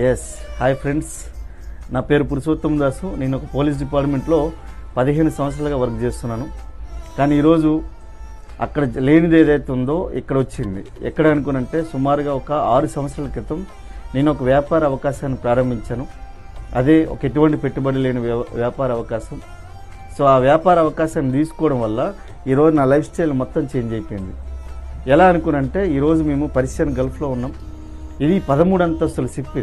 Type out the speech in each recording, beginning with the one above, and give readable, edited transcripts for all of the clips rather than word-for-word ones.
Yes hi friends, నా పేరు పురుషోత్తం దాసు. నేను ఒక పోలీస్ డిపార్ట్మెంట్లో 15 సంవత్సరాలుగా వర్క్ చేస్తున్నాను. కానీ ఈరోజు అక్కడ లేనిది ఏదైతే ఉందో ఇక్కడ వచ్చింది. ఎక్కడ అనుకునంటే సుమారుగా ఒక 6 సంవత్సరాల క్రితం నేను ఒక వ్యాపార అవకాశాన్ని ప్రారంభించాను. అదే ఒక ఎటువంటి పెట్టుబడి లేని వ్యాపార అవకాశం. సో ఆ వ్యాపార అవకాశాన్ని తీసుకోవడం వల్ల ఈరోజు నా లైఫ్ స్టైల్ మొత్తం చేంజ్ అయిపోయింది. ఎలా అనుకునంటే ఈరోజు మేము పర్షియన్ గల్ఫ్లో ఉన్నాం. ఇది 13 అంతస్తుల షిప్.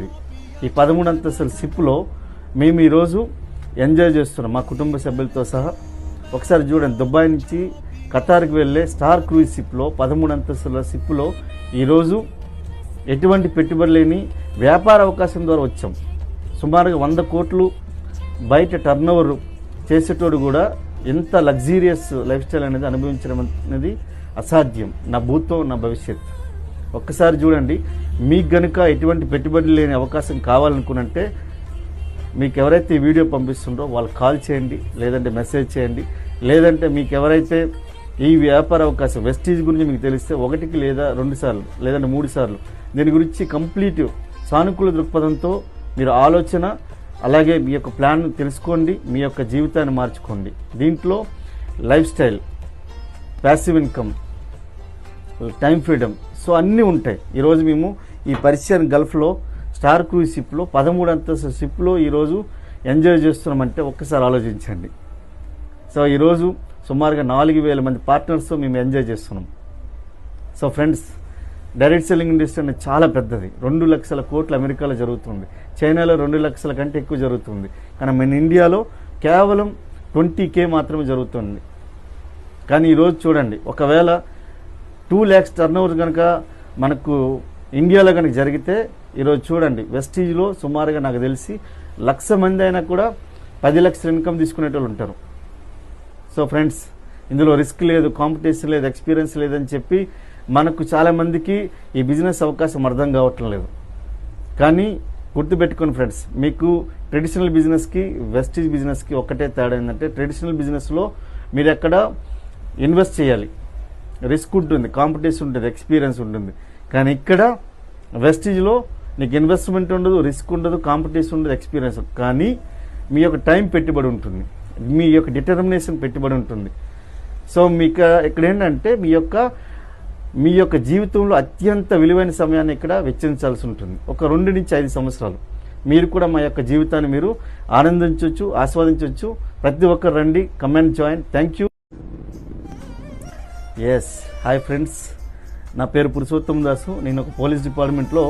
ఈ 13 అంతస్తుల షిప్లో మేము ఈరోజు ఎంజాయ్ చేస్తున్నాం మా కుటుంబ సభ్యులతో సహా. ఒకసారి చూడండి, దుబాయ్ నుంచి ఖతార్కి వెళ్ళే స్టార్ క్రూయిజ్ షిప్లో 13 అంతస్తుల షిప్లో ఈరోజు ఎటువంటి పెట్టుబడి లేని వ్యాపార అవకాశం ద్వారా వచ్చాం. సుమారుగా 100 కోట్లు బయట టర్నోవర్ చేసేటోడు కూడా ఎంత లగ్జీరియస్ లైఫ్ స్టైల్ అనేది అనుభవించడం అనేది అసాధ్యం. నా భూతం, నా భవిష్యత్. ఒక్కసారి చూడండి, మీకు గనుక ఎటువంటి పెట్టుబడి లేని అవకాశం కావాలనుకునంటే మీకు ఎవరైతే ఈ వీడియో పంపిస్తుండో వాళ్ళు కాల్ చేయండి, లేదంటే మెసేజ్ చేయండి. లేదంటే మీకు ఎవరైతే ఈ వ్యాపార అవకాశం వెస్టీజ్ గురించి మీకు తెలిస్తే 1 లేదా 2 సార్లు లేదంటే 3 సార్లు దీని గురించి కంప్లీట్ సానుకూల దృక్పథంతో మీరు ఆలోచన అలాగే మీ యొక్క ప్లాన్ తెలుసుకోండి, మీ యొక్క జీవితాన్ని మార్చుకోండి. దీంట్లో life style, passive income, time freedom, so అన్నీ ఉంటాయి. ఈరోజు మేము ఈ పర్షియన్ గల్ఫ్లో స్టార్ క్రూయిజ్ షిప్లో 13 అంతస్తుల షిప్లో ఈరోజు ఎంజాయ్ చేస్తున్నామంటే ఒక్కసారి ఆలోచించండి. సో ఈరోజు సుమారుగా 4,000 మంది పార్ట్నర్స్తో మేము ఎంజాయ్ చేస్తున్నాం. So friends, direct selling industry అనేది చాలా పెద్దది. 2 లక్షల కోట్లు అమెరికాలో జరుగుతుంది, చైనాలో 2 లక్షల కంటే ఎక్కువ జరుగుతుంది. కానీ మన ఇండియాలో కేవలం 20K మాత్రమే జరుగుతుంది. కానీ ఈరోజు చూడండి, ఒకవేళ 2 lakhs టర్నోవర్ కనుక మనకు ఇండియాలో కనుక జరిగితే ఈరోజు చూడండి వెస్టీజ్లో సుమారుగా నాకు తెలిసి 1,00,000 మంది అయినా కూడా 10 లక్షల ఇన్కమ్ తీసుకునేటోళ్ళు ఉంటారు. సో ఫ్రెండ్స్, ఇందులో రిస్క్ లేదు, కాంపిటీషన్ లేదు, ఎక్స్పీరియన్స్ లేదని చెప్పి మనకు చాలామందికి ఈ బిజినెస్ అవకాశం అర్థం కావటం లేదు. కానీ గుర్తుపెట్టుకోండి ఫ్రెండ్స్, మీకు ట్రెడిషనల్ బిజినెస్కి వెస్టీజ్ బిజినెస్కి ఒక్కటే తేడా ఏంటంటే ట్రెడిషనల్ బిజినెస్లో మీరు ఎక్కడ ఇన్వెస్ట్ చేయాలి, రిస్క్ ఉంటుంది, కాంపిటీషన్ ఉంటుంది, ఎక్స్పీరియన్స్ ఉంటుంది. కానీ ఇక్కడ వెస్టీజ్లో నీకు ఇన్వెస్ట్మెంట్ ఉండదు, రిస్క్ ఉండదు, కాంపిటీషన్ ఉండదు, ఎక్స్పీరియన్స్ ఉండదు. కానీ మీ యొక్క టైం పెట్టుబడి ఉంటుంది, మీ యొక్క డిటర్మినేషన్ పెట్టుబడి ఉంటుంది. సో మీకు ఇక్కడ ఏంటంటే మీ యొక్క జీవితంలో అత్యంత విలువైన సమయాన్ని ఇక్కడ వెచ్చించాల్సి ఉంటుంది. ఒక 2 నుంచి 5 సంవత్సరాలు మీరు కూడా మా యొక్క జీవితాన్ని మీరు ఆనందించవచ్చు, ఆస్వాదించవచ్చు. ప్రతి ఒక్కరు రండి, comment join. Thank you. Yes hi friends, నా పేరు పురుషోత్తం దాసు. నేను ఒక పోలీస్ డిపార్ట్మెంట్లో